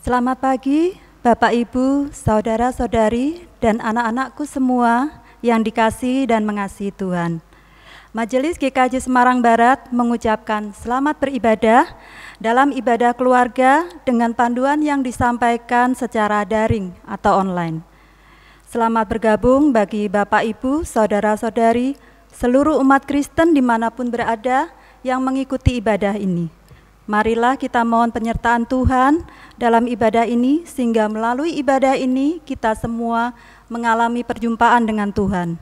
Selamat pagi, Bapak, Ibu, saudara-saudari, dan anak-anakku semua yang dikasihi dan mengasihi Tuhan. Majelis GKJ Semarang Barat mengucapkan selamat beribadah dalam ibadah keluarga dengan panduan yang disampaikan secara daring atau online. Selamat bergabung bagi Bapak, Ibu, saudara-saudari, seluruh umat Kristen dimanapun berada yang mengikuti ibadah ini. Marilah kita mohon penyertaan Tuhan dalam ibadah ini, sehingga melalui ibadah ini kita semua mengalami perjumpaan dengan Tuhan.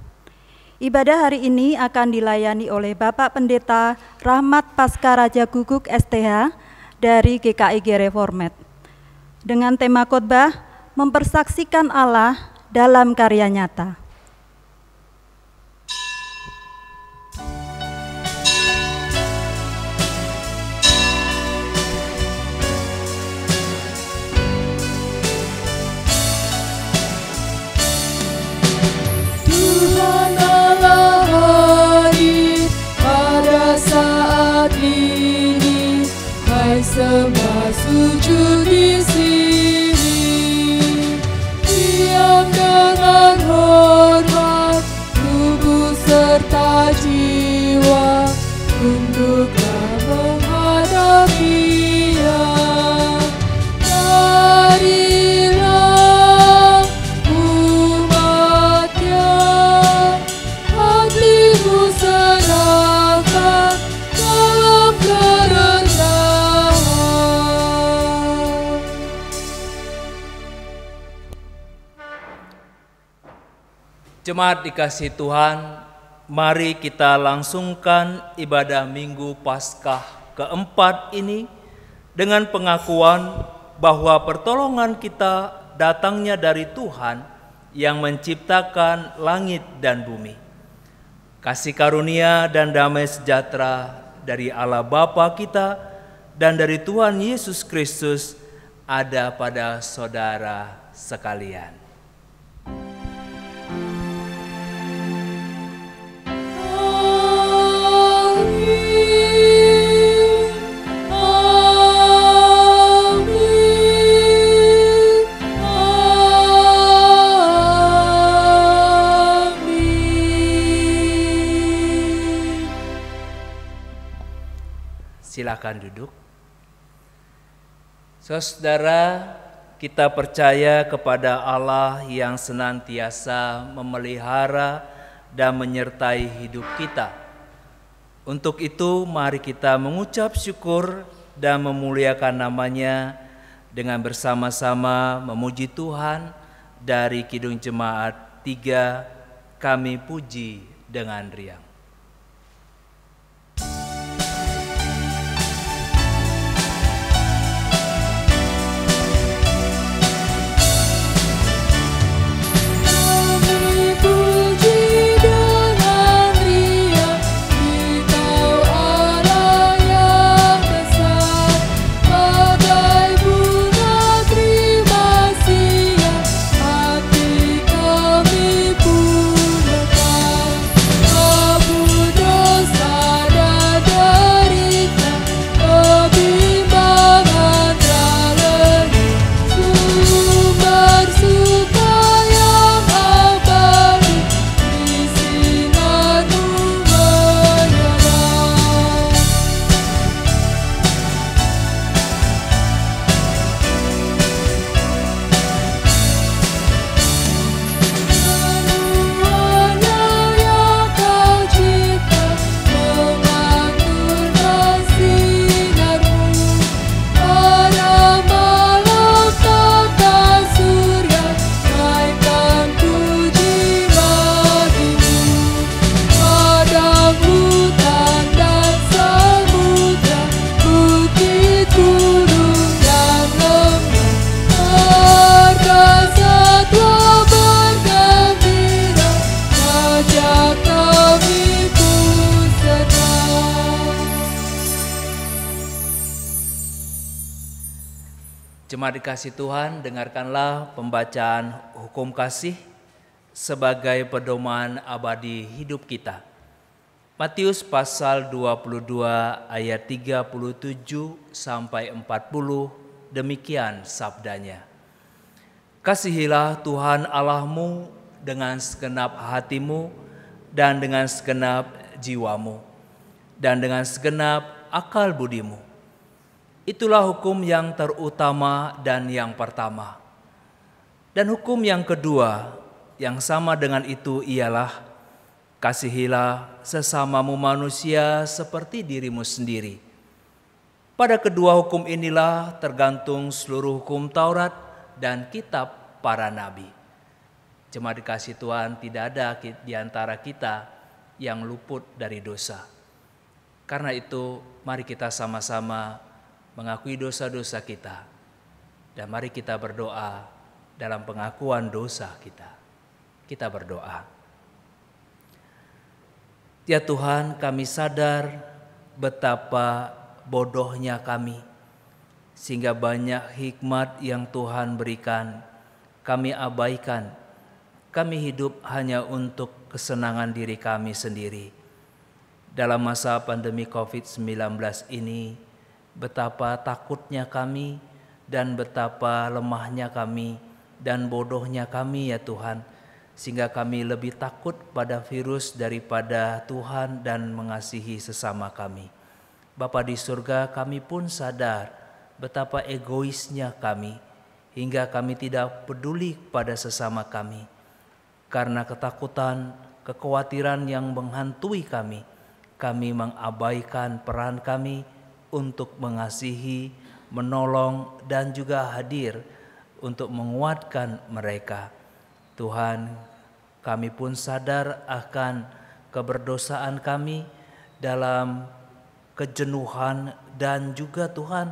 Ibadah hari ini akan dilayani oleh Bapak Pendeta Rahmat Pasca Raja Guguk STH dari GKIG Reformed. Dengan tema khotbah, mempersaksikan Allah dalam karya nyata. Semua sujud di sini, diam dengan hormat, tubuh serta jiwa, tunduklah menghadap Dia. Carilah umat-Nya, hatimu serahkan dalam kerendahan. Jemaat dikasihi Tuhan, mari kita langsungkan ibadah Minggu Paskah keempat ini dengan pengakuan bahwa pertolongan kita datangnya dari Tuhan yang menciptakan langit dan bumi. Kasih karunia dan damai sejahtera dari Allah Bapa kita dan dari Tuhan Yesus Kristus ada pada saudara sekalian. Silakan duduk. Saudara, kita percaya kepada Allah yang senantiasa memelihara dan menyertai hidup kita. Untuk itu, mari kita mengucap syukur dan memuliakan nama-Nya dengan bersama-sama memuji Tuhan dari Kidung Jemaat 3, kami puji dengan riang. Jemaat dikasihi Tuhan, dengarkanlah pembacaan hukum kasih sebagai pedoman abadi hidup kita. Matius pasal 22 ayat 37 sampai 40 demikian sabdanya. Kasihilah Tuhan Allahmu dengan segenap hatimu dan dengan segenap jiwamu dan dengan segenap akal budimu. Itulah hukum yang terutama dan yang pertama. Dan hukum yang kedua yang sama dengan itu ialah kasihilah sesamamu manusia seperti dirimu sendiri. Pada kedua hukum inilah tergantung seluruh hukum Taurat dan kitab para nabi. Jemaat dikasih Tuhan, tidak ada di antara kita yang luput dari dosa. Karena itu mari kita sama-sama mengakui dosa-dosa kita. Dan mari kita berdoa dalam pengakuan dosa kita. Kita berdoa. Ya Tuhan, kami sadar betapa bodohnya kami, sehingga banyak hikmat yang Tuhan berikan kami abaikan. Kami hidup hanya untuk kesenangan diri kami sendiri. Dalam masa pandemi COVID-19 ini, betapa takutnya kami dan betapa lemahnya kami dan bodohnya kami ya Tuhan, sehingga kami lebih takut pada virus daripada Tuhan dan mengasihi sesama kami. Bapa di surga, kami pun sadar betapa egoisnya kami, hingga kami tidak peduli pada sesama kami. Karena ketakutan, kekhawatiran yang menghantui kami mengabaikan peran kami untuk mengasihi, menolong, dan juga hadir untuk menguatkan mereka. Tuhan, kami pun sadar akan keberdosaan kami dalam kejenuhan dan juga Tuhan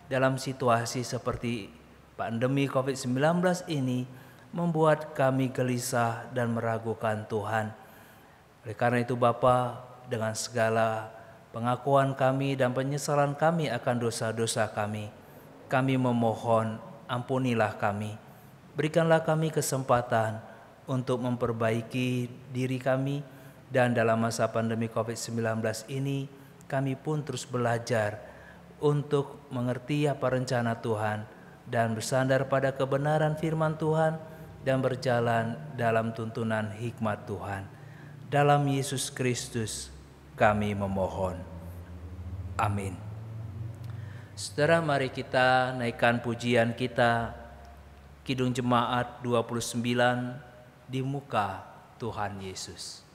dalam situasi seperti pandemi COVID-19 ini membuat kami gelisah dan meragukan Tuhan. Oleh karena itu Bapa, dengan segala pengakuan kami dan penyesalan kami akan dosa-dosa kami memohon ampunilah kami. Berikanlah kami kesempatan untuk memperbaiki diri kami, dan dalam masa pandemi COVID-19 ini kami pun terus belajar untuk mengerti apa rencana Tuhan dan bersandar pada kebenaran firman Tuhan dan berjalan dalam tuntunan hikmat Tuhan. Dalam Yesus Kristus kami memohon. Amin. Saudara, mari kita naikkan pujian kita, Kidung Jemaat 29, Di Muka Tuhan Yesus.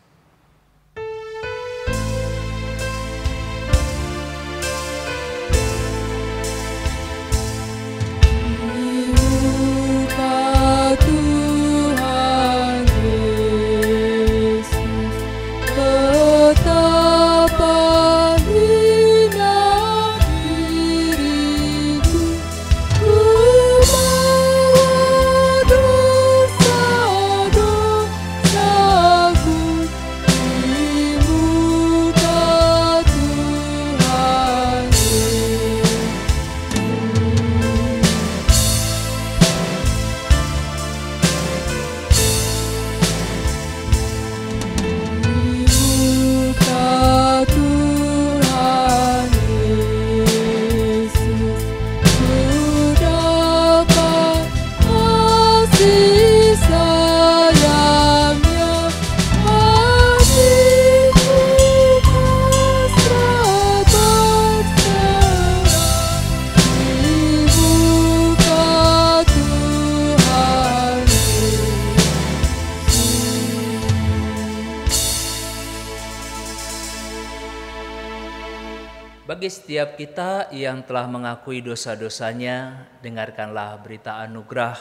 Bagi setiap kita yang telah mengakui dosa-dosanya, dengarkanlah berita anugerah.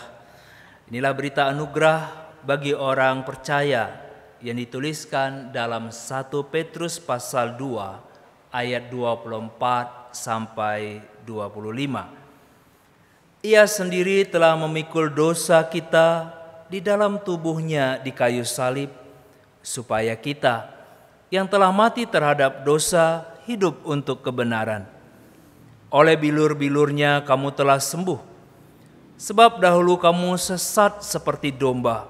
Inilah berita anugerah bagi orang percaya yang dituliskan dalam 1 Petrus pasal 2 ayat 24 sampai 25. Ia sendiri telah memikul dosa kita di dalam tubuhnya di kayu salib, supaya kita yang telah mati terhadap dosa hidup untuk kebenaran. Oleh bilur-bilurnya kamu telah sembuh. Sebab dahulu kamu sesat seperti domba,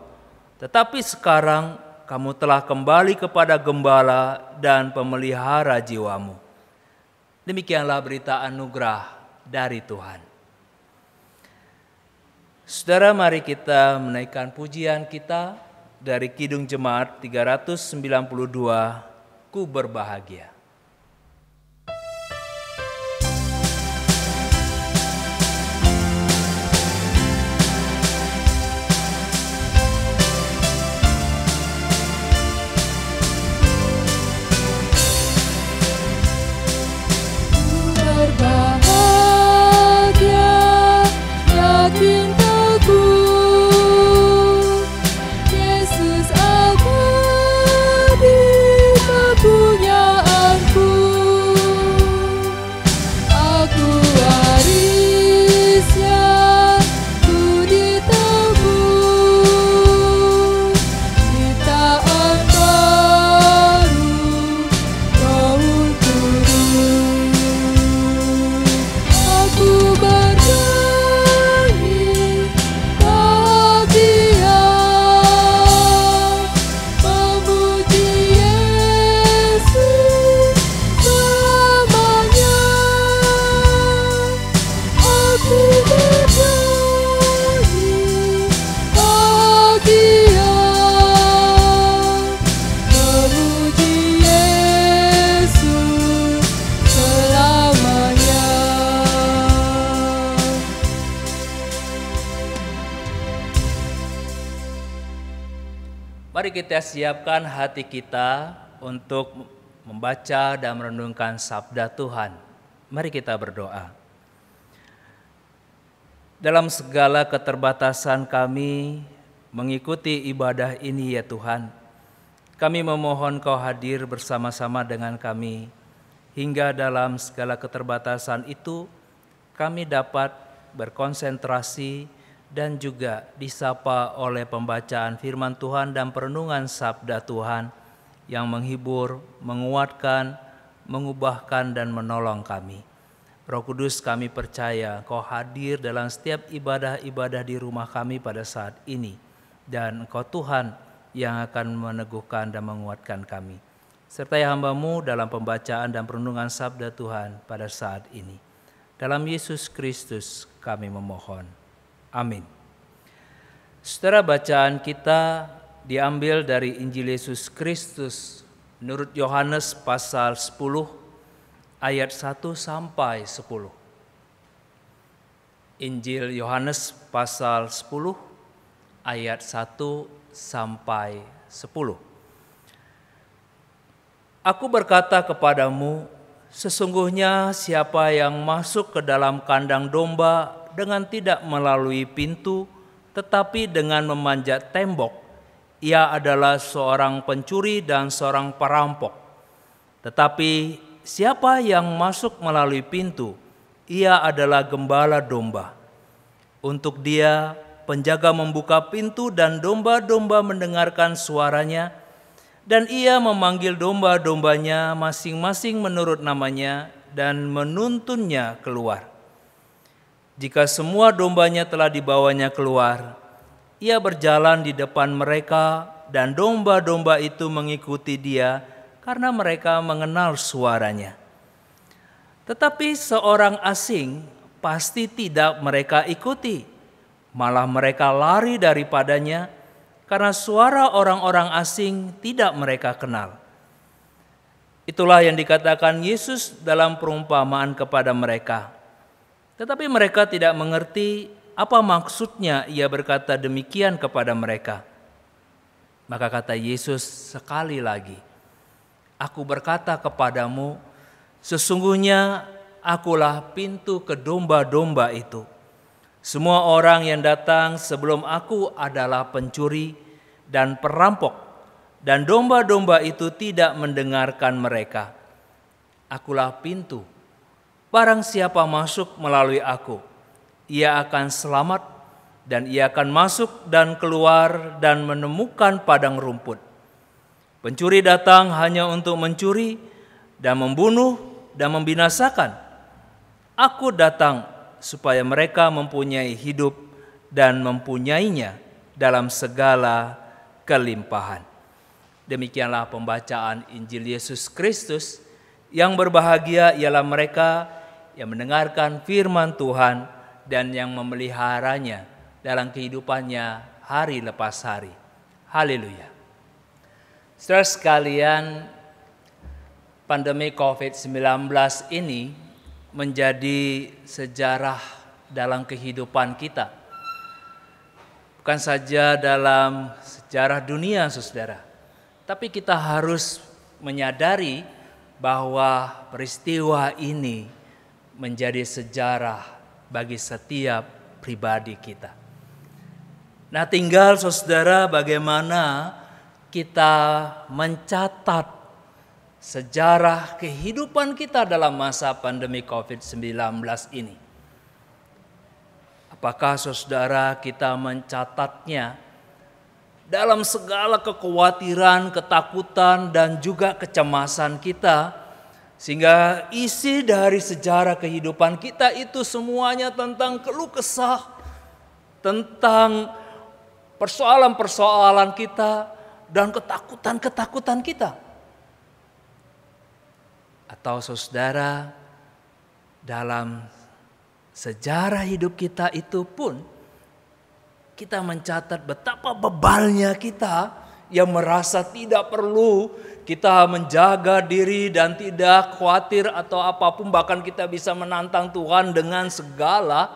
tetapi sekarang kamu telah kembali kepada gembala dan pemelihara jiwamu. Demikianlah berita anugerah dari Tuhan. Saudara, mari kita menaikkan pujian kita dari Kidung Jemaat 392, Ku Berbahagia. Mari kita siapkan hati kita untuk membaca dan merenungkan sabda Tuhan. Mari kita berdoa. Dalam segala keterbatasan kami mengikuti ibadah ini ya Tuhan, kami memohon Kau hadir bersama-sama dengan kami, hingga dalam segala keterbatasan itu kami dapat berkonsentrasi dan juga disapa oleh pembacaan firman Tuhan dan perenungan sabda Tuhan yang menghibur, menguatkan, mengubahkan dan menolong kami. Roh Kudus, kami percaya Kau hadir dalam setiap ibadah-ibadah di rumah kami pada saat ini, dan Engkau Tuhan yang akan meneguhkan dan menguatkan kami. Sertai hamba-Mu dalam pembacaan dan perenungan sabda Tuhan pada saat ini. Dalam Yesus Kristus kami memohon. Amin. Saudara, bacaan kita diambil dari Injil Yesus Kristus menurut Yohanes pasal 10 ayat 1 sampai 10. Injil Yohanes pasal 10 ayat 1 sampai 10. Aku berkata kepadamu, sesungguhnya siapa yang masuk ke dalam kandang domba dengan tidak melalui pintu, tetapi dengan memanjat tembok, ia adalah seorang pencuri dan seorang perampok. Tetapi siapa yang masuk melalui pintu, ia adalah gembala domba. Untuk dia, penjaga membuka pintu dan domba-domba mendengarkan suaranya, dan ia memanggil domba-dombanya masing-masing menurut namanya dan menuntunnya keluar. Jika semua dombanya telah dibawanya keluar, ia berjalan di depan mereka dan domba-domba itu mengikuti dia karena mereka mengenal suaranya. Tetapi seorang asing pasti tidak mereka ikuti, malah mereka lari daripadanya karena suara orang-orang asing tidak mereka kenal. Itulah yang dikatakan Yesus dalam perumpamaan kepada mereka. Tetapi mereka tidak mengerti apa maksudnya ia berkata demikian kepada mereka. Maka kata Yesus sekali lagi, Aku berkata kepadamu, sesungguhnya akulah pintu ke domba-domba itu. Semua orang yang datang sebelum aku adalah pencuri dan perampok, dan domba-domba itu tidak mendengarkan mereka. Akulah pintu. Barang siapa masuk melalui aku, ia akan selamat dan ia akan masuk dan keluar dan menemukan padang rumput. Pencuri datang hanya untuk mencuri dan membunuh dan membinasakan. Aku datang supaya mereka mempunyai hidup dan mempunyainya dalam segala kelimpahan. Demikianlah pembacaan Injil Yesus Kristus. Yang berbahagia ialah mereka yang mendengarkan firman Tuhan dan yang memeliharanya dalam kehidupannya hari lepas hari. Haleluya. Saudara sekalian, pandemi COVID-19 ini menjadi sejarah dalam kehidupan kita. Bukan saja dalam sejarah dunia, saudara, tapi kita harus menyadari bahwa peristiwa ini menjadi sejarah bagi setiap pribadi kita. Nah, tinggal saudara bagaimana kita mencatat sejarah kehidupan kita dalam masa pandemi COVID-19 ini. Apakah saudara kita mencatatnya dalam segala kekhawatiran, ketakutan, dan juga kecemasan kita, sehingga isi dari sejarah kehidupan kita itu semuanya tentang keluh kesah, tentang persoalan-persoalan kita dan ketakutan-ketakutan kita? Atau saudara, dalam sejarah hidup kita itu pun kita mencatat betapa bebalnya kita yang merasa tidak perlu kita menjaga diri dan tidak khawatir atau apapun, bahkan kita bisa menantang Tuhan dengan segala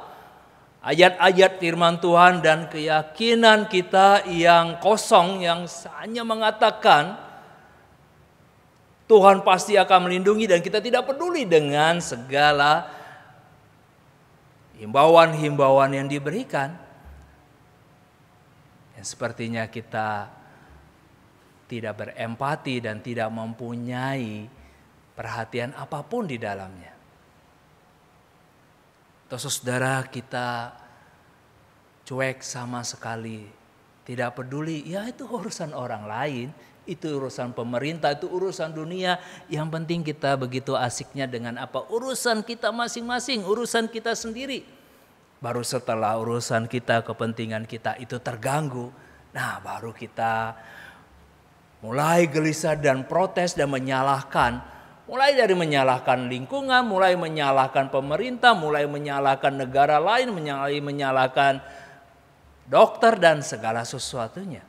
ayat-ayat firman Tuhan dan keyakinan kita yang kosong, yang hanya mengatakan Tuhan pasti akan melindungi dan kita tidak peduli dengan segala himbauan-himbauan yang diberikan. Yang sepertinya kita tidak berempati dan tidak mempunyai perhatian apapun di dalamnya. Atau saudara, kita cuek sama sekali, tidak peduli, ya itu urusan orang lain, itu urusan pemerintah, itu urusan dunia. Yang penting kita begitu asiknya dengan apa urusan kita masing-masing, urusan kita sendiri. Baru setelah urusan kita, kepentingan kita itu terganggu, nah baru kita mulai gelisah dan protes dan menyalahkan. Mulai dari menyalahkan lingkungan, mulai menyalahkan pemerintah, mulai menyalahkan negara lain, mulai menyalahkan dokter dan segala sesuatunya.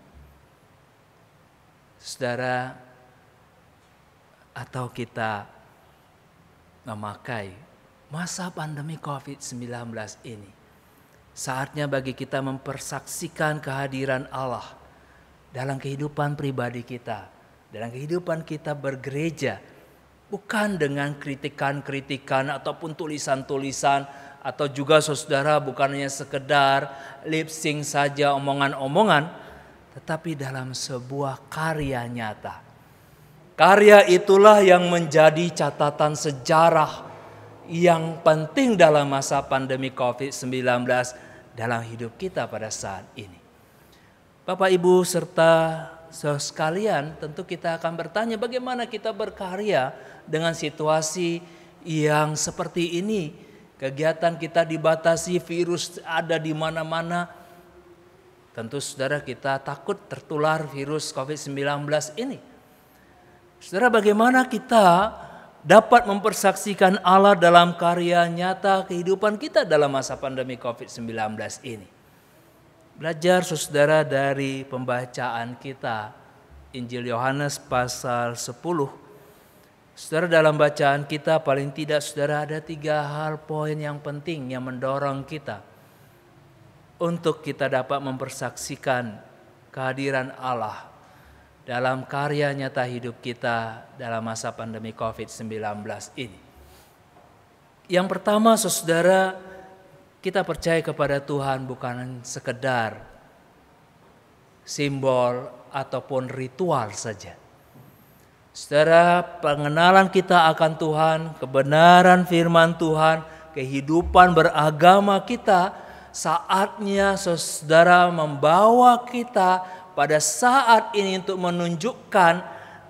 Saudara, atau kita memakai masa pandemi COVID-19 ini, saatnya bagi kita mempersaksikan kehadiran Allah dalam kehidupan pribadi kita, dalam kehidupan kita bergereja, bukan dengan kritikan-kritikan ataupun tulisan-tulisan, atau juga saudara bukan hanya sekedar lip sync saja, omongan-omongan, tetapi dalam sebuah karya nyata. Karya itulah yang menjadi catatan sejarah yang penting dalam masa pandemi COVID-19 dalam hidup kita pada saat ini. Bapak, Ibu, serta saudara sekalian, tentu kita akan bertanya bagaimana kita berkarya dengan situasi yang seperti ini. Kegiatan kita dibatasi, virus ada di mana-mana. Tentu saudara, kita takut tertular virus COVID-19 ini. Saudara, bagaimana kita dapat mempersaksikan Allah dalam karya nyata kehidupan kita dalam masa pandemi COVID-19 ini? Belajar saudara dari pembacaan kita Injil Yohanes pasal 10. Saudara, dalam bacaan kita paling tidak saudara ada 3 hal poin yang penting yang mendorong kita untuk kita dapat mempersaksikan kehadiran Allah dalam karya nyata hidup kita dalam masa pandemi COVID-19 ini. Yang pertama saudara, kita percaya kepada Tuhan bukan sekedar simbol ataupun ritual saja. Saudara, pengenalan kita akan Tuhan, kebenaran firman Tuhan, kehidupan beragama kita, saatnya saudara membawa kita pada saat ini untuk menunjukkan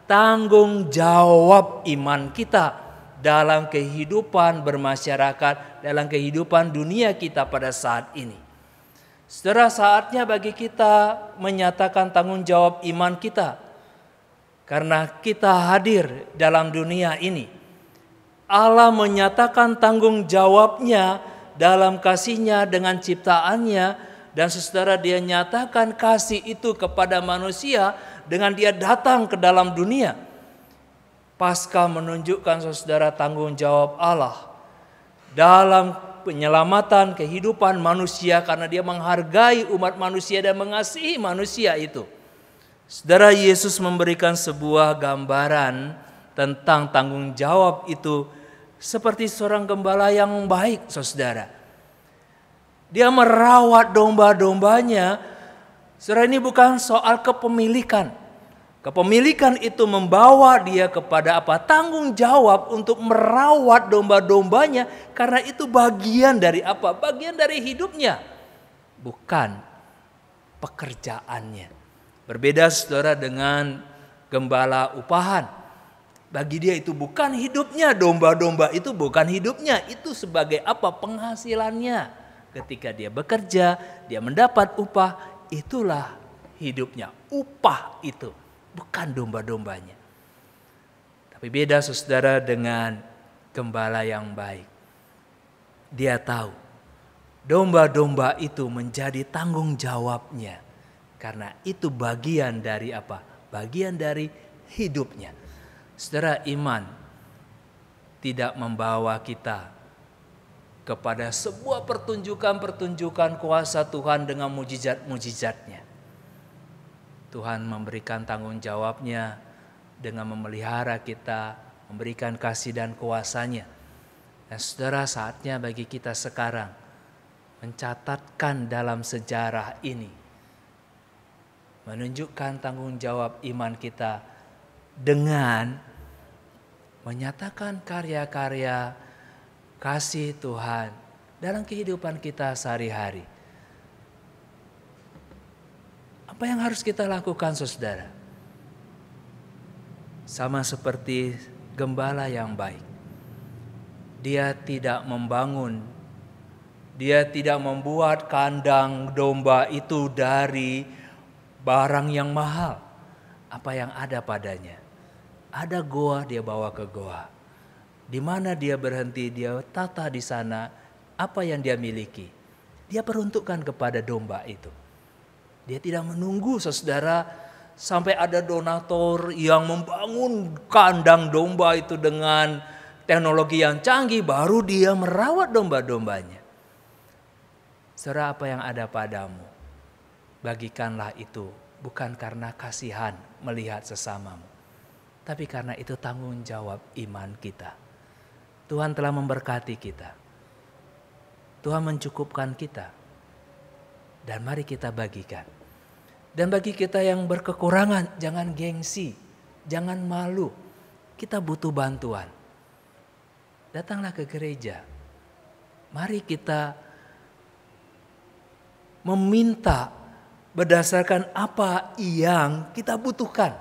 tanggung jawab iman kita dalam kehidupan bermasyarakat, dalam kehidupan dunia kita pada saat ini. Saudara, saatnya bagi kita menyatakan tanggung jawab iman kita. Karena kita hadir dalam dunia ini. Allah menyatakan tanggung jawabnya dalam kasih-Nya dengan ciptaannya Dan saudara, dia nyatakan kasih itu kepada manusia dengan dia datang ke dalam dunia. Paskah menunjukkan saudara tanggung jawab Allah dalam penyelamatan kehidupan manusia karena dia menghargai umat manusia dan mengasihi manusia itu. Saudara, Yesus memberikan sebuah gambaran tentang tanggung jawab itu seperti seorang gembala yang baik, saudara. Dia merawat domba-dombanya. Saudara, ini bukan soal kepemilikan. Kepemilikan itu membawa dia kepada apa? Tanggung jawab untuk merawat domba-dombanya karena itu bagian dari apa? Bagian dari hidupnya. Bukan pekerjaannya. Berbeda saudara dengan gembala upahan. Bagi dia itu bukan hidupnya, domba-domba itu bukan hidupnya. Itu sebagai apa? Penghasilannya. Ketika dia bekerja, dia mendapat upah, itulah hidupnya. Upah itu, bukan domba-dombanya. Tapi beda saudara dengan gembala yang baik. Dia tahu domba-domba itu menjadi tanggung jawabnya. Karena itu bagian dari apa? Bagian dari hidupnya. Saudara, iman tidak membawa kita kepada sebuah pertunjukan-pertunjukan kuasa Tuhan dengan mujizat-mujizatnya. Tuhan memberikan tanggung jawabnya dengan memelihara kita, memberikan kasih dan kuasanya. Dan saudara, saatnya bagi kita sekarang mencatatkan dalam sejarah ini, menunjukkan tanggung jawab iman kita dengan menyatakan karya-karya kasih Tuhan dalam kehidupan kita sehari-hari. Apa yang harus kita lakukan, saudara? Sama seperti gembala yang baik. Dia tidak membangun, dia tidak membuat kandang domba itu dari barang yang mahal. Apa yang ada padanya? Ada goa, dia bawa ke goa. Di mana dia berhenti, dia tata di sana apa yang dia miliki. Dia peruntukkan kepada domba itu. Dia tidak menunggu saudara sampai ada donatur yang membangun kandang domba itu dengan teknologi yang canggih, baru dia merawat domba-dombanya. Saudara, apa yang ada padamu, bagikanlah itu bukan karena kasihan melihat sesamamu, tapi karena itu tanggung jawab iman kita. Tuhan telah memberkati kita. Tuhan mencukupkan kita. Dan mari kita bagikan. Dan bagi kita yang berkekurangan, jangan gengsi, jangan malu. Kita butuh bantuan. Datanglah ke gereja. Mari kita meminta berdasarkan apa yang kita butuhkan.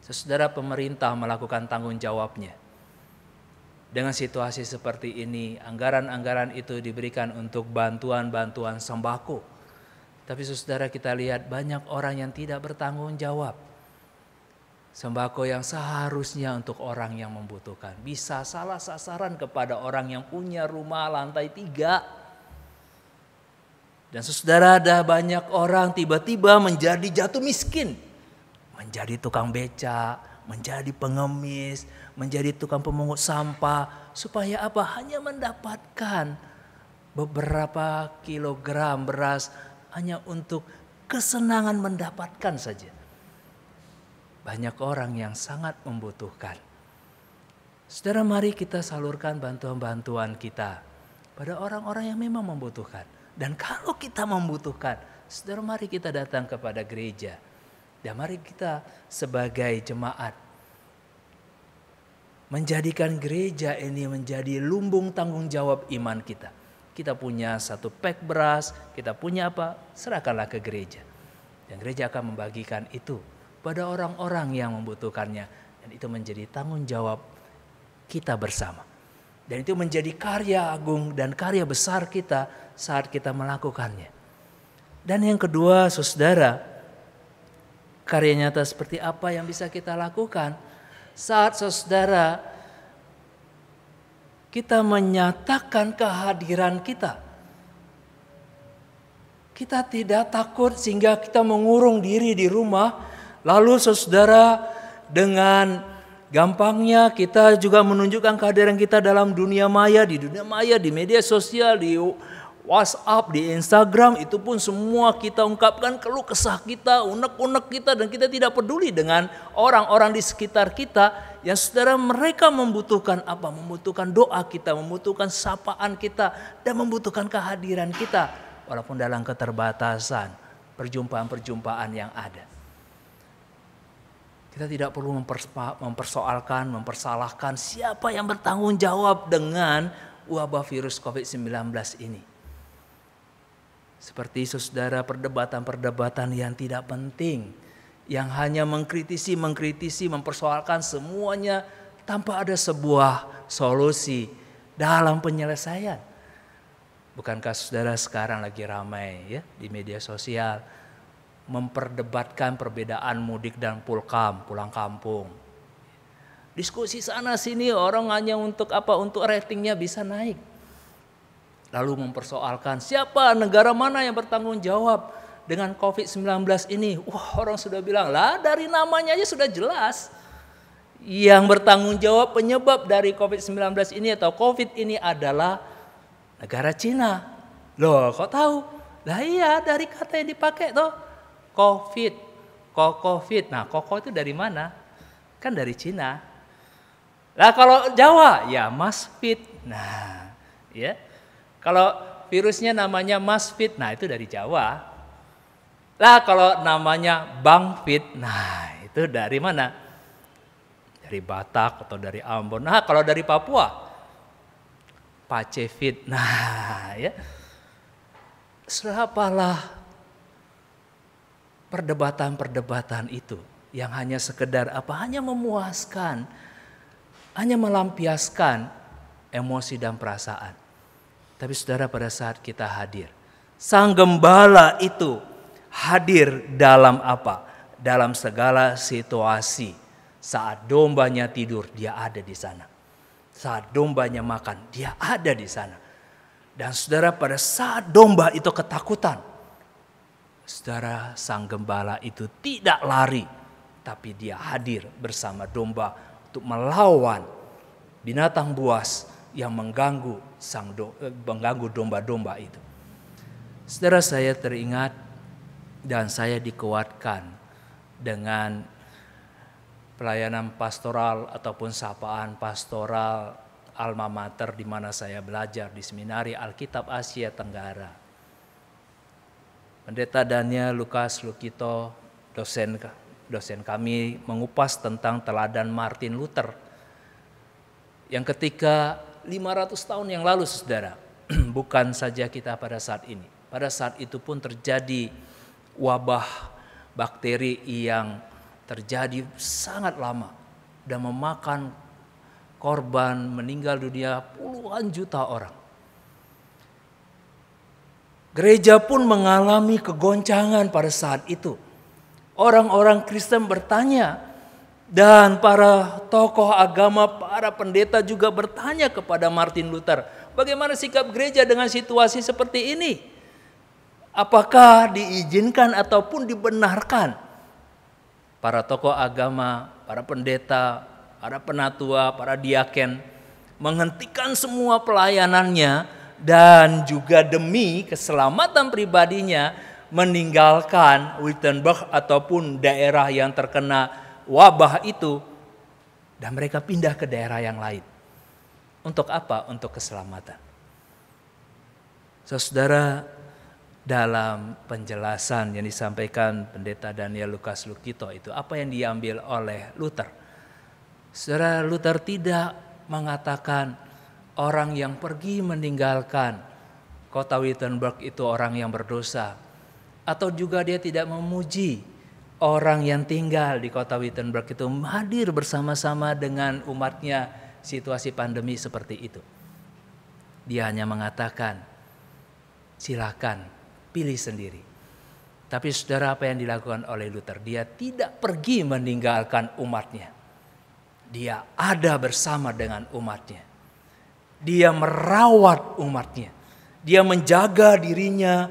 Saudara, pemerintah melakukan tanggung jawabnya. Dengan situasi seperti ini, anggaran-anggaran itu diberikan untuk bantuan-bantuan sembako. Tapi saudara, kita lihat banyak orang yang tidak bertanggung jawab. Sembako yang seharusnya untuk orang yang membutuhkan bisa salah sasaran kepada orang yang punya rumah lantai 3. Dan saudara, ada banyak orang tiba-tiba menjadi jatuh miskin. Menjadi tukang beca, menjadi pengemis, menjadi tukang pemungut sampah. Supaya apa? Hanya mendapatkan beberapa kilogram beras hanya untuk kesenangan mendapatkan saja. Banyak orang yang sangat membutuhkan. Saudara, mari kita salurkan bantuan-bantuan kita pada orang-orang yang memang membutuhkan. Dan kalau kita membutuhkan, saudara, mari kita datang kepada gereja. Dan mari kita sebagai jemaat menjadikan gereja ini menjadi lumbung tanggung jawab iman kita. Kita punya 1 pek beras, kita punya apa? Serahkanlah ke gereja. Dan gereja akan membagikan itu pada orang-orang yang membutuhkannya. Dan itu menjadi tanggung jawab kita bersama. Dan itu menjadi karya agung dan karya besar kita saat kita melakukannya. Dan yang kedua, saudara, karya nyata seperti apa yang bisa kita lakukan saat saudara kita menyatakan kehadiran kita. Kita tidak takut sehingga kita mengurung diri di rumah. Lalu saudara, dengan gampangnya kita juga menunjukkan kehadiran kita dalam dunia maya, di media sosial, di WhatsApp, di Instagram, itu pun semua kita ungkapkan keluh kesah kita, unek-unek kita, dan kita tidak peduli dengan orang-orang di sekitar kita yang saudara mereka membutuhkan apa? Membutuhkan doa kita, membutuhkan sapaan kita, dan membutuhkan kehadiran kita walaupun dalam keterbatasan perjumpaan-perjumpaan yang ada. Kita tidak perlu mempersoalkan, mempersalahkan siapa yang bertanggung jawab dengan wabah virus COVID-19 ini. Seperti saudara, perdebatan-perdebatan yang tidak penting, yang hanya mengkritisi, mempersoalkan semuanya tanpa ada sebuah solusi dalam penyelesaian. Bukankah saudara sekarang lagi ramai ya di media sosial memperdebatkan perbedaan mudik dan pulang kampung. Diskusi sana sini orang hanya untuk apa? Untuk ratingnya bisa naik. Lalu mempersoalkan siapa, negara mana yang bertanggung jawab dengan COVID-19 ini. Wah, orang sudah bilang, lah dari namanya aja sudah jelas. Yang bertanggung jawab penyebab dari COVID-19 ini atau COVID ini adalah negara Cina. Loh, kok tahu? Lah iya, dari kata yang dipakai tuh. COVID. Nah, koko itu dari mana? Kan dari Cina. Lah kalau Jawa, ya Masfit. Nah, ya. Kalau virusnya namanya Masfit, nah itu dari Jawa. Lah kalau namanya Bangfit, nah itu dari mana? Dari Batak atau dari Ambon. Nah kalau dari Papua, Pacefit. Nah ya, serapalah perdebatan-perdebatan itu yang hanya sekedar apa? Hanya memuaskan, hanya melampiaskan emosi dan perasaan. Tapi saudara, pada saat kita hadir, Sang Gembala itu hadir dalam apa? Dalam segala situasi. Saat dombanya tidur, dia ada di sana. Saat dombanya makan, dia ada di sana. Dan saudara, pada saat domba itu ketakutan, saudara, Sang Gembala itu tidak lari, tapi dia hadir bersama domba untuk melawan binatang buas yang mengganggu domba-domba itu. Saudara, saya teringat dan saya dikuatkan dengan pelayanan pastoral ataupun sapaan pastoral alma mater di mana saya belajar di Seminari Alkitab Asia Tenggara. Pendeta Daniel Lukas Lukito, dosen kami, mengupas tentang teladan Martin Luther yang ketika 500 tahun yang lalu, saudara, bukan saja kita pada saat ini. Pada saat itu pun terjadi wabah bakteri yang terjadi sangat lama dan memakan korban, meninggal dunia puluhan juta orang. Gereja pun mengalami kegoncangan pada saat itu. Orang-orang Kristen bertanya, dan para tokoh agama, para pendeta juga bertanya kepada Martin Luther, bagaimana sikap gereja dengan situasi seperti ini? Apakah diizinkan ataupun dibenarkan para tokoh agama, para pendeta, para penatua, para diaken menghentikan semua pelayanannya dan juga demi keselamatan pribadinya meninggalkan Wittenberg ataupun daerah yang terkena wabah itu, dan mereka pindah ke daerah yang lain. Untuk apa? Untuk keselamatan. Saudara, dalam penjelasan yang disampaikan pendeta Daniel Lukas Lukito itu, apa yang diambil oleh Luther? Saudara, Luther tidak mengatakan orang yang pergi meninggalkan kota Wittenberg itu orang yang berdosa, atau juga dia tidak memuji orang yang tinggal di kota Wittenberg itu hadir bersama-sama dengan umatnya situasi pandemi seperti itu. Dia hanya mengatakan, silakan pilih sendiri. Tapi saudara, apa yang dilakukan oleh Luther? Dia tidak pergi meninggalkan umatnya. Dia ada bersama dengan umatnya. Dia merawat umatnya. Dia menjaga dirinya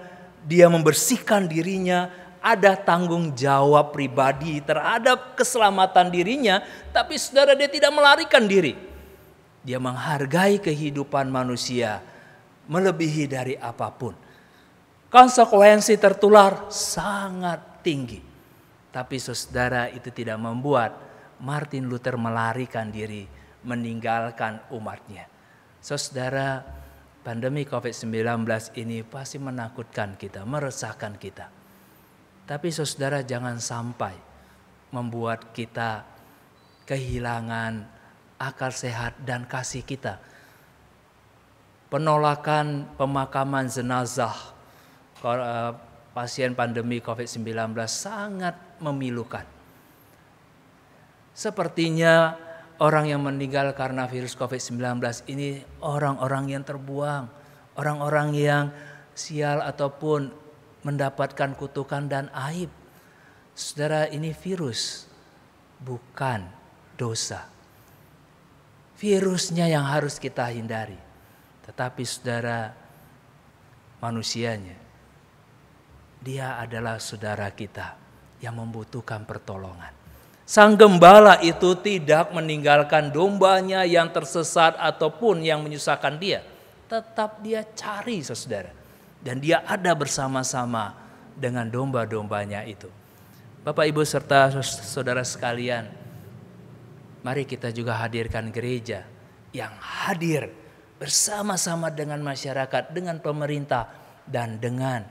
dia membersihkan dirinya, ada tanggung jawab pribadi terhadap keselamatan dirinya, tapi saudara, dia tidak melarikan diri. Dia menghargai kehidupan manusia melebihi dari apapun. Konsekuensi tertular sangat tinggi. Tapi saudara, itu tidak membuat Martin Luther melarikan diri, meninggalkan umatnya. Saudara, pandemi COVID-19 ini pasti menakutkan kita, meresahkan kita. Tapi saudara, jangan sampai membuat kita kehilangan akal sehat dan kasih kita. Penolakan pemakaman jenazah pasien pandemi COVID-19 sangat memilukan. Sepertinya orang yang meninggal karena virus COVID-19 ini orang-orang yang terbuang, orang-orang yang sial ataupun mendapatkan kutukan dan aib. Saudara, ini virus, bukan dosa. Virusnya yang harus kita hindari. Tetapi saudara, manusianya, dia adalah saudara kita yang membutuhkan pertolongan. Sang gembala itu tidak meninggalkan dombanya yang tersesat ataupun yang menyusahkan dia. Tetap dia cari, saudara. Dan dia ada bersama-sama dengan domba-dombanya itu. Bapak, Ibu, serta saudara sekalian, mari kita juga hadirkan gereja yang hadir bersama-sama dengan masyarakat, dengan pemerintah, dan dengan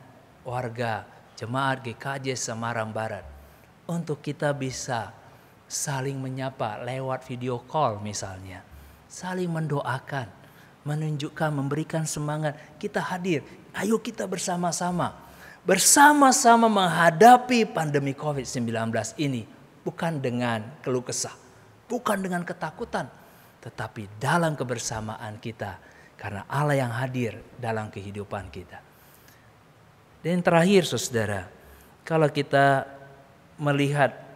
warga jemaat GKJ Semarang Barat. Untuk kita bisa saling menyapa lewat video call misalnya. Saling mendoakan, menunjukkan, memberikan semangat. Kita hadir, ayo kita bersama-sama menghadapi pandemi COVID-19 ini. Bukan dengan keluh kesah, bukan dengan ketakutan, tetapi dalam kebersamaan kita. Karena Allah yang hadir dalam kehidupan kita. Dan terakhir saudara, kalau kita melihat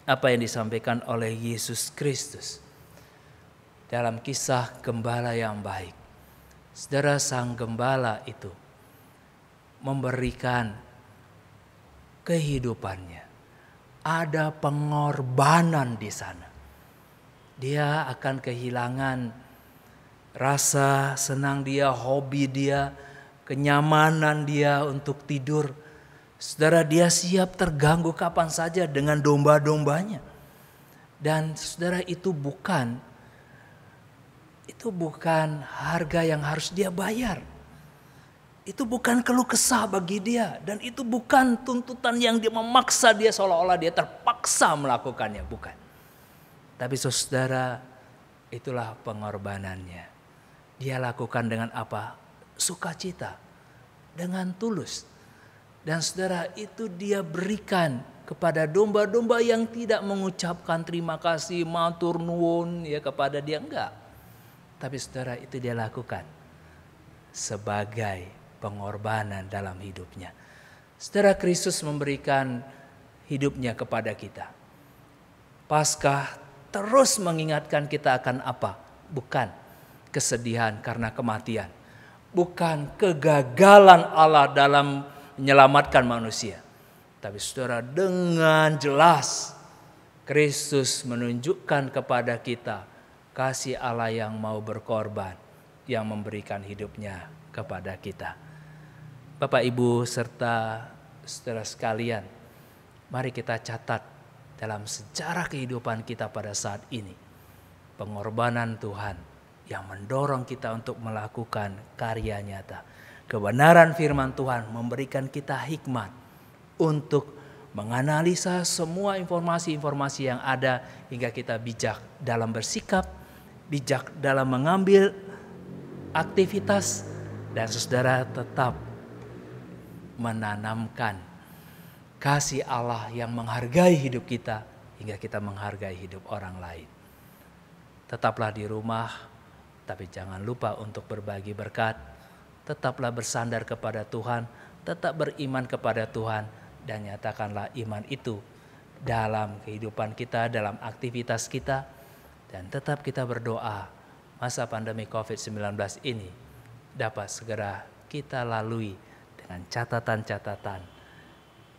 apa yang disampaikan oleh Yesus Kristus dalam kisah gembala yang baik. Saudara, sang gembala itu memberikan kehidupannya. Ada pengorbanan di sana. Dia akan kehilangan rasa senang dia, hobi dia, kenyamanan dia untuk tidur. Saudara, dia siap terganggu kapan saja dengan domba-dombanya. Dan saudara, itu bukan harga yang harus dia bayar. Itu bukan keluh kesah bagi dia. Dan itu bukan tuntutan yang dia memaksa dia seolah-olah dia terpaksa melakukannya. Bukan. Tapi saudara, itulah pengorbanannya. Dia lakukan dengan apa? Sukacita. Dengan tulus. Dan saudara, itu dia berikan kepada domba-domba yang tidak mengucapkan terima kasih, matur nuwun ya kepada dia, enggak. Tapi saudara, itu dia lakukan sebagai pengorbanan dalam hidupnya. Saudara, Kristus memberikan hidupnya kepada kita. Paskah terus mengingatkan kita akan apa? Bukan kesedihan karena kematian. Bukan kegagalan Allah dalam menyelamatkan manusia. Tapi saudara, dengan jelas Kristus menunjukkan kepada kita kasih Allah yang mau berkorban, yang memberikan hidupnya kepada kita. Bapak, Ibu, serta saudara sekalian, mari kita catat dalam sejarah kehidupan kita pada saat ini. Pengorbanan Tuhan yang mendorong kita untuk melakukan karya nyata. Kebenaran firman Tuhan memberikan kita hikmat untuk menganalisa semua informasi-informasi yang ada hingga kita bijak dalam bersikap, bijak dalam mengambil aktivitas, dan saudara tetap menanamkan kasih Allah yang menghargai hidup kita hingga kita menghargai hidup orang lain. Tetaplah di rumah, tapi jangan lupa untuk berbagi berkat. Tetaplah bersandar kepada Tuhan, tetap beriman kepada Tuhan, dan nyatakanlah iman itu dalam kehidupan kita, dalam aktivitas kita. Dan tetap kita berdoa masa pandemi COVID-19 ini dapat segera kita lalui dengan catatan-catatan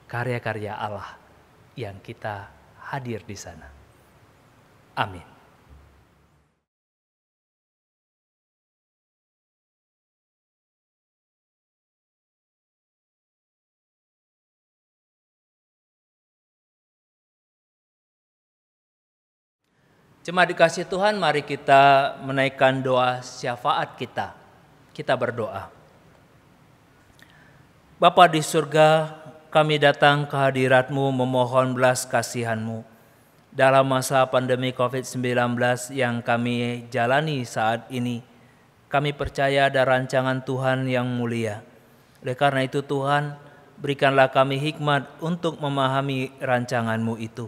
karya-karya Allah yang kita hadir di sana. Amin. Jemaat dikasih Tuhan, mari kita menaikkan doa syafaat kita. Kita berdoa. Bapa di surga, kami datang ke hadirat-Mu memohon belas kasihan-Mu dalam masa pandemi COVID-19 yang kami jalani saat ini. Kami percaya ada rancangan Tuhan yang mulia. Oleh karena itu Tuhan, berikanlah kami hikmat untuk memahami rancangan-Mu itu.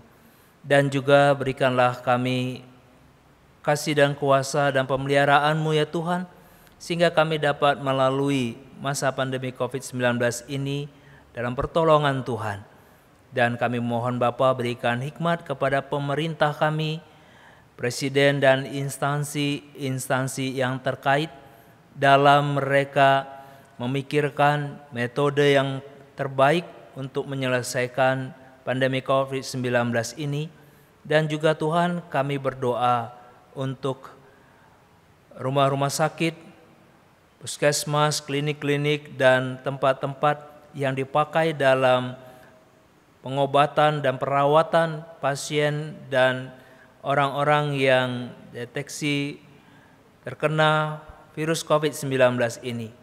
Dan juga berikanlah kami kasih dan kuasa dan pemeliharaan-Mu ya Tuhan, sehingga kami dapat melalui masa pandemi COVID-19 ini dalam pertolongan Tuhan. Dan kami mohon Bapa berikan hikmat kepada pemerintah kami, presiden dan instansi-instansi yang terkait dalam mereka memikirkan metode yang terbaik untuk menyelesaikan pandemi COVID-19 ini. Dan juga Tuhan, kami berdoa untuk rumah-rumah sakit, puskesmas, klinik-klinik, dan tempat-tempat yang dipakai dalam pengobatan dan perawatan pasien dan orang-orang yang deteksi terkena virus COVID-19 ini.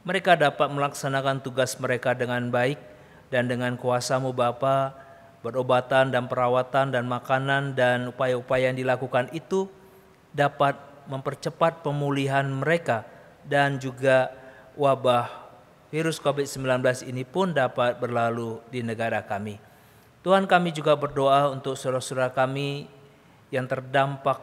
Mereka dapat melaksanakan tugas mereka dengan baik dan dengan kuasa-Mu Bapa, berobatan dan perawatan dan makanan dan upaya-upaya yang dilakukan itu dapat mempercepat pemulihan mereka, dan juga wabah virus COVID-19 ini pun dapat berlalu di negara kami. Tuhan, kami juga berdoa untuk saudara-saudara kami yang terdampak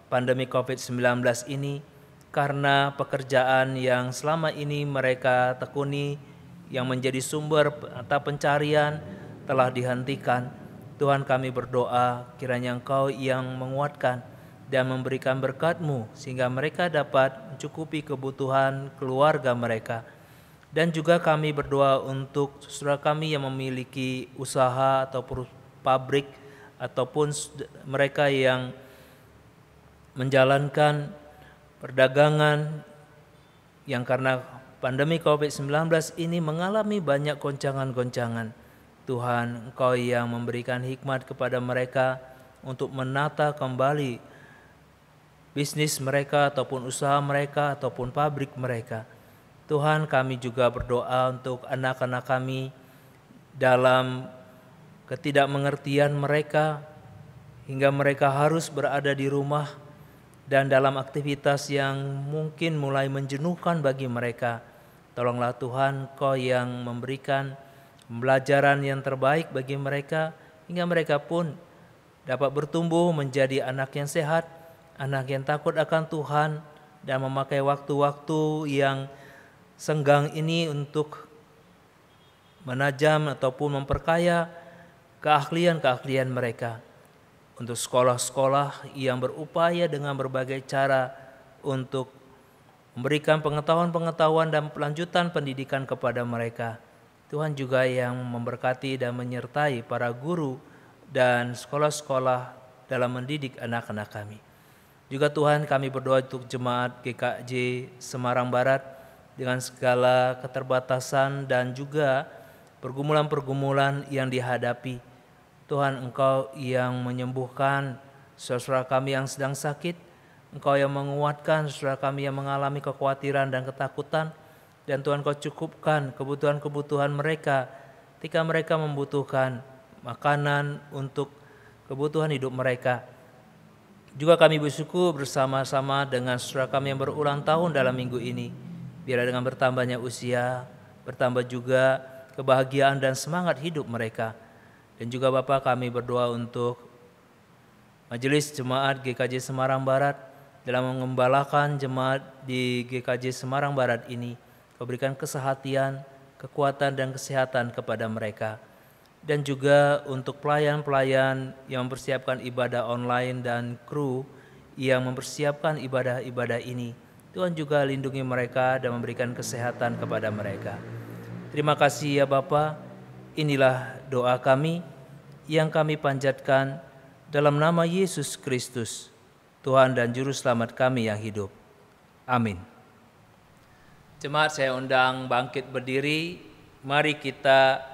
pandemi COVID-19 ini karena pekerjaan yang selama ini mereka tekuni yang menjadi sumber atau pencarian telah dihentikan. Tuhan, kami berdoa kiranya Engkau yang menguatkan dan memberikan berkat-Mu sehingga mereka dapat mencukupi kebutuhan keluarga mereka. Dan juga kami berdoa untuk saudara kami yang memiliki usaha ataupun pabrik ataupun mereka yang menjalankan perdagangan yang karena pandemi COVID-19 ini mengalami banyak goncangan-goncangan. Tuhan, Engkau yang memberikan hikmat kepada mereka untuk menata kembali bisnis mereka ataupun usaha mereka ataupun pabrik mereka. Tuhan, kami juga berdoa untuk anak-anak kami dalam ketidakmengertian mereka hingga mereka harus berada di rumah dan dalam aktivitas yang mungkin mulai menjenuhkan bagi mereka. Tolonglah Tuhan, Kau yang memberikan pembelajaran yang terbaik bagi mereka hingga mereka pun dapat bertumbuh menjadi anak yang sehat, anak yang takut akan Tuhan, dan memakai waktu-waktu yang senggang ini untuk menajam ataupun memperkaya keahlian-keahlian mereka. Untuk sekolah-sekolah yang berupaya dengan berbagai cara untuk memberikan pengetahuan-pengetahuan dan pelanjutan pendidikan kepada mereka. Tuhan juga yang memberkati dan menyertai para guru dan sekolah-sekolah dalam mendidik anak-anak kami. Juga Tuhan, kami berdoa untuk jemaat GKJ Semarang Barat dengan segala keterbatasan dan juga pergumulan-pergumulan yang dihadapi. Tuhan, Engkau yang menyembuhkan saudara kami yang sedang sakit, Engkau yang menguatkan saudara kami yang mengalami kekhawatiran dan ketakutan, dan Tuhan, Kau cukupkan kebutuhan-kebutuhan mereka ketika mereka membutuhkan makanan untuk kebutuhan hidup mereka. Juga kami bersyukur bersama-sama dengan saudara kami yang berulang tahun dalam minggu ini. Biarlah dengan bertambahnya usia, bertambah juga kebahagiaan dan semangat hidup mereka. Dan juga Bapa, kami berdoa untuk Majelis Jemaat GKJ Semarang Barat dalam mengembalakan jemaat di GKJ Semarang Barat ini. Kau berikan kesehatan, kekuatan dan kesehatan kepada mereka. Dan juga untuk pelayan-pelayan yang mempersiapkan ibadah online dan kru yang mempersiapkan ibadah-ibadah ini. Tuhan juga lindungi mereka dan memberikan kesehatan kepada mereka. Terima kasih ya Bapa, inilah doa kami yang kami panjatkan dalam nama Yesus Kristus, Tuhan dan Juru Selamat kami yang hidup. Amin. Jemaat, saya undang bangkit berdiri. Mari kita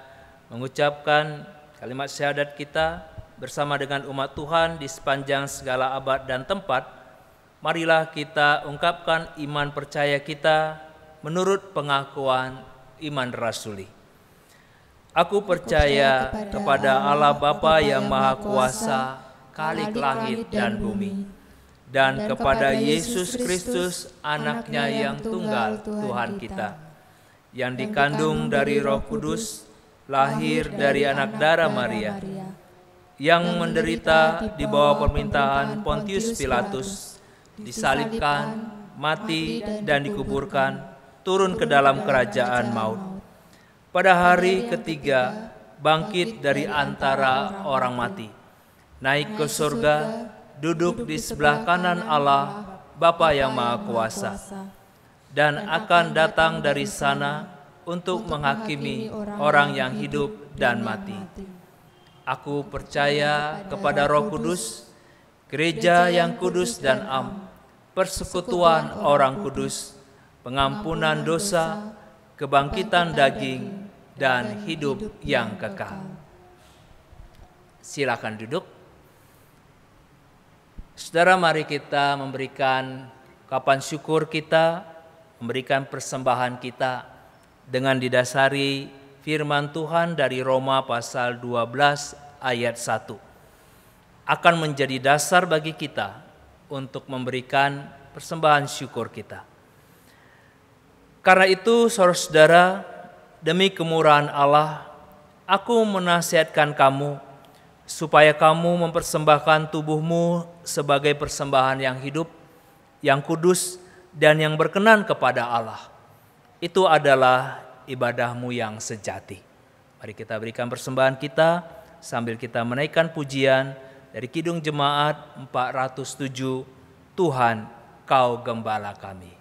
mengucapkan kalimat syahadat kita bersama dengan umat Tuhan di sepanjang segala abad dan tempat. Marilah kita ungkapkan iman percaya kita menurut pengakuan iman rasuli. Aku percaya kepada Allah Bapa yang Maha Kuasa, Khalik langit dan bumi, dan kepada Yesus Kristus, Anaknya yang tunggal Tuhan kita, yang dikandung dari Roh Kudus, lahir dari anak darah Maria, yang menderita di bawah pemerintahan Pontius Pilatus, disalibkan, mati, dan dikuburkan, turun ke dalam kerajaan maut. Pada hari ketiga, bangkit dari antara orang mati, naik ke surga, duduk di sebelah kanan Allah, Bapa yang Maha Kuasa, dan akan datang dari sana untuk menghakimi orang yang hidup dan mati. Aku percaya kepada Roh Kudus, gereja yang kudus dan am, persekutuan orang kudus, pengampunan dosa, kebangkitan daging, dan hidup yang kekal. Silakan duduk. Saudara, mari kita memberikan ungkapan syukur kita, memberikan persembahan kita dengan didasari firman Tuhan dari Roma pasal 12 ayat 1. Akan menjadi dasar bagi kita untuk memberikan persembahan syukur kita. Karena itu, saudara-saudara, demi kemurahan Allah, aku menasihatkan kamu supaya kamu mempersembahkan tubuhmu sebagai persembahan yang hidup, yang kudus, dan yang berkenan kepada Allah. Itu adalah ibadahmu yang sejati. Mari kita berikan persembahan kita sambil kita menaikkan pujian dari Kidung Jemaat 407, Tuhan, Kau Gembala kami.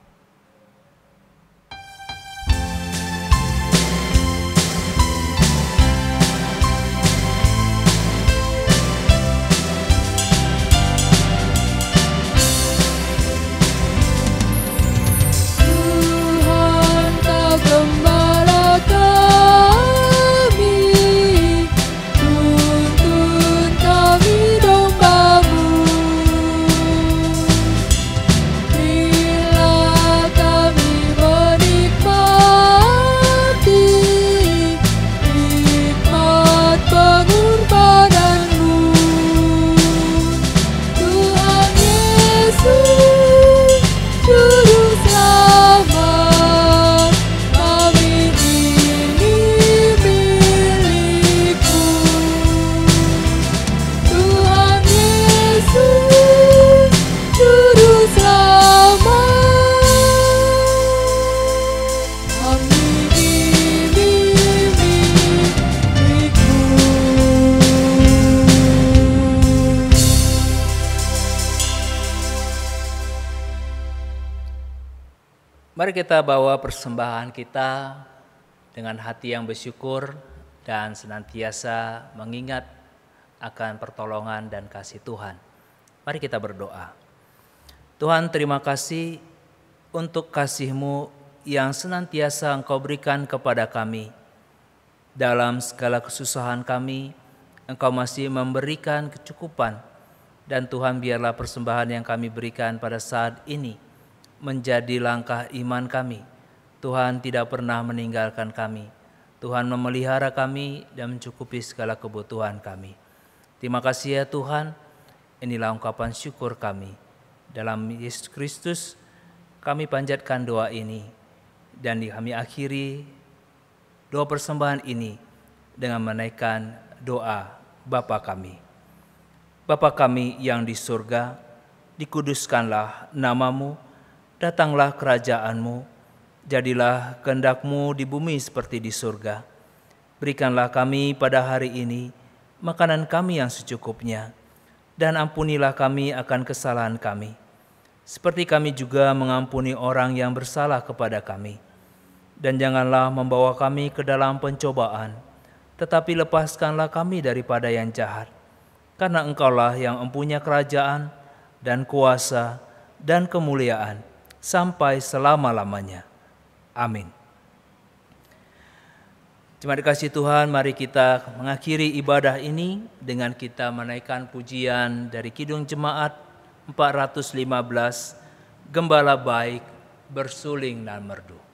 Mari kita bawa persembahan kita dengan hati yang bersyukur dan senantiasa mengingat akan pertolongan dan kasih Tuhan. Mari kita berdoa. Tuhan, terima kasih untuk kasih-Mu yang senantiasa Engkau berikan kepada kami. Dalam segala kesusahan kami, Engkau masih memberikan kecukupan. Dan Tuhan, biarlah persembahan yang kami berikan pada saat ini menjadi langkah iman kami. Tuhan tidak pernah meninggalkan kami. Tuhan memelihara kami dan mencukupi segala kebutuhan kami. Terima kasih ya Tuhan. Inilah ungkapan syukur kami. Dalam Yesus Kristus kami panjatkan doa ini. Dan kami akhiri doa persembahan ini dengan menaikkan doa Bapa kami. Bapa kami yang di surga, dikuduskanlah nama-Mu. Datanglah kerajaan-Mu, jadilah kehendak-Mu di bumi seperti di surga. Berikanlah kami pada hari ini makanan kami yang secukupnya, dan ampunilah kami akan kesalahan kami, seperti kami juga mengampuni orang yang bersalah kepada kami. Dan janganlah membawa kami ke dalam pencobaan, tetapi lepaskanlah kami daripada yang jahat. Karena Engkaulah yang mempunyai kerajaan dan kuasa dan kemuliaan sampai selama-lamanya. Amin. Terima kasih Tuhan, mari kita mengakhiri ibadah ini dengan kita menaikkan pujian dari Kidung Jemaat 415, Gembala Baik Bersuling dan Merdu.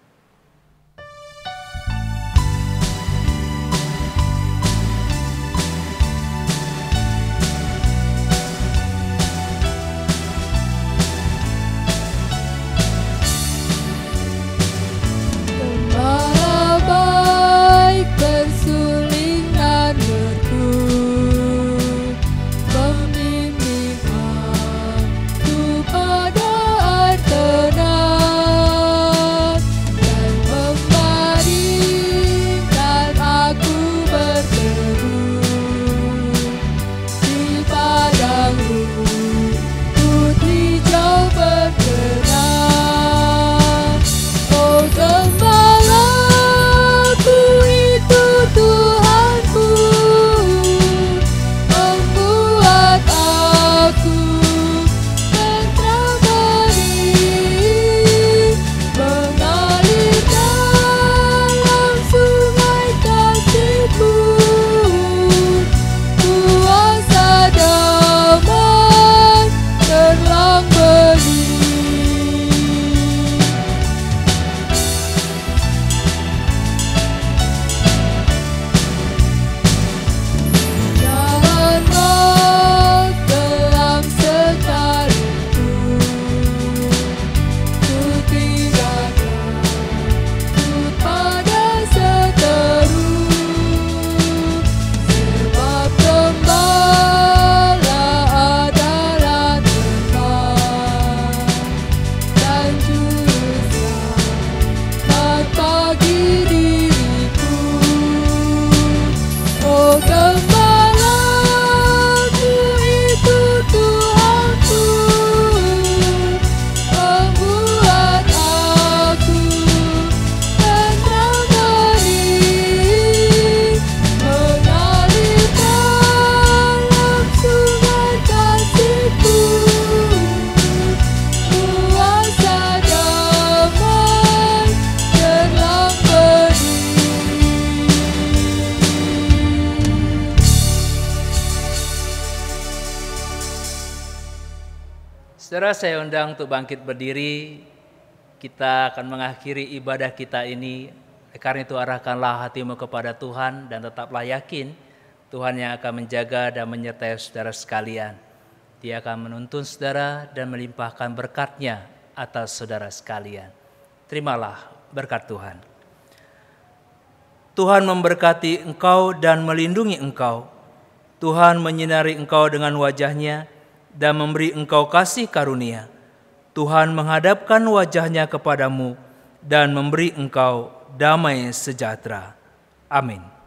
Saudara, saya undang untuk bangkit berdiri. Kita akan mengakhiri ibadah kita ini. Karena itu arahkanlah hatimu kepada Tuhan dan tetaplah yakin Tuhan yang akan menjaga dan menyertai saudara sekalian. Dia akan menuntun saudara dan melimpahkan berkat-Nya atas saudara sekalian. Terimalah berkat Tuhan. Tuhan memberkati engkau dan melindungi engkau. Tuhan menyinari engkau dengan wajah-Nya dan memberi engkau kasih karunia. Tuhan menghadapkan wajah-Nya kepadamu dan memberi engkau damai sejahtera. Amin.